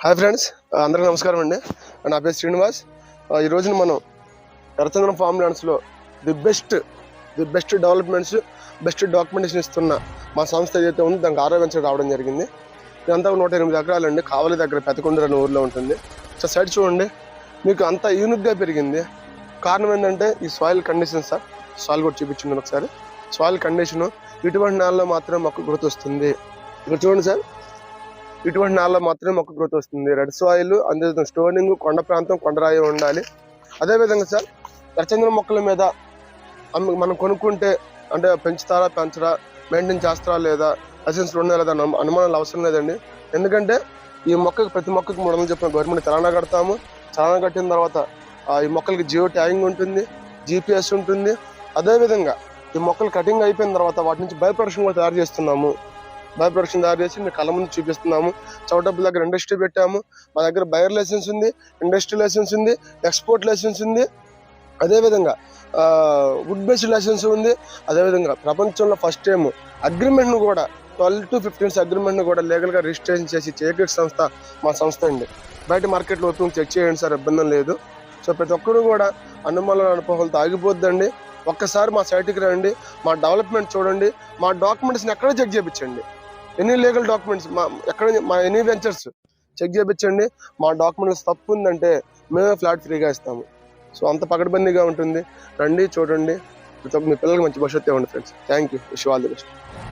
Hi friends, అందరికీ నమస్కారం అండి. నా పేరు శ్రీనివాస్. ఈ రోజున మనం ఎర్రచంద్రం ఫార్మ్ ల్యాండ్స్లో the best developments, best documentation ఇస్తున్న మా సంస్థ ఏదైతే ఉందో దానికి ఆరోగ్యం రావడం జరిగింది. ఇదంతా 108 ఎకరాలండి. కావలి దగ్గర పెతకొండూరు అనే ఊరిలో ఉంటుంది. సో సైడ్ చూడండి, మీకు అంతా యూనిక్గా పెరిగింది. కారణం ఏంటంటే ఈ సాయిల్ కండిషన్. సార్ సాయిల్ కూడా చూపించండి ఒకసారి. సాయిల్ కండిషను ఇటువంటి నేలలో మాత్రమే మొక్క గ్రోత్ వస్తుంది. ఇక్కడ చూడండి సార్, ఇటువంటి నేలలో మాత్రమే మొక్క గ్రోత్ వస్తుంది. రెడ్ సాయిల్, అందులో స్టోనింగ్, కొండ ప్రాంతం, కొండరాయి ఉండాలి. అదేవిధంగా సార్, ఎర్రచంద్రం మొక్కల మీద మనం కొనుక్కుంటే అంటే పెంచరా, మెయింటైన్ చేస్తారా లేదా, లైసెన్స్లు ఉన్నాయా లేదా అనుమానాలు అవసరం లేదండి. ఎందుకంటే ఈ మొక్కకి ప్రతి మొక్కకి 300 చెప్పిన గవర్నమెంట్ చలానా కడతాము. చలానా కట్టిన తర్వాత ఈ మొక్కలకి జియో ట్యాగింగ్ ఉంటుంది, GPS ఉంటుంది. అదేవిధంగా ఈ మొక్కలు కటింగ్ అయిపోయిన తర్వాత వాటి నుంచి బయో ప్రొడక్షన్ కూడా తయారు చేస్తున్నాము. బయో ప్రొడక్షన్ తయారు చేసి మీ కళ్ళ ముందు చూపిస్తున్నాము. చౌటప్పుల దగ్గర ఇండస్ట్రీ పెట్టాము. మా దగ్గర బయర్ లైసెన్స్ ఉంది, ఇండస్ట్రీ లైసెన్స్ ఉంది, ఎక్స్పోర్ట్ లైసెన్స్ ఉంది. అదేవిధంగా వుడ్ బేస్డ్ లైసెన్స్ ఉంది. అదేవిధంగా ప్రపంచంలో ఫస్ట్ టైం అగ్రిమెంట్ను కూడా 12 to 15 అగ్రిమెంట్ను కూడా లీగల్గా రిజిస్ట్రేషన్ చేసి చేకట్ సంస్థ మా సంస్థ అండి. బయట మార్కెట్లో ఓపెన్ చెక్ చేయండి సార్, ఇబ్బంది లేదు. సో ప్రతి ఒక్కరు కూడా అనుమానాలు అనుభవాలతో ఆగిపోద్దండి. ఒక్కసారి మా సైట్కి రండి, మా డెవలప్మెంట్ చూడండి, మా డాక్యుమెంట్స్ని ఎక్కడ చెక్ చేయించండి. ఎనీ లీగల్ డాక్యుమెంట్స్ మా ఎనీ వెంచర్స్ చెక్ చేయించండి. మా డాక్యుమెంట్స్ తప్పు ఉందంటే మేమే ఫ్లాట్ ఫ్రీగా ఇస్తాము. సో అంత పకడ్బందీగా ఉంటుంది. రండి, చూడండి. మీ పిల్లలకి మంచి భవిష్యత్తు ఇవ్వండి friends. Thank you. Wish all the best.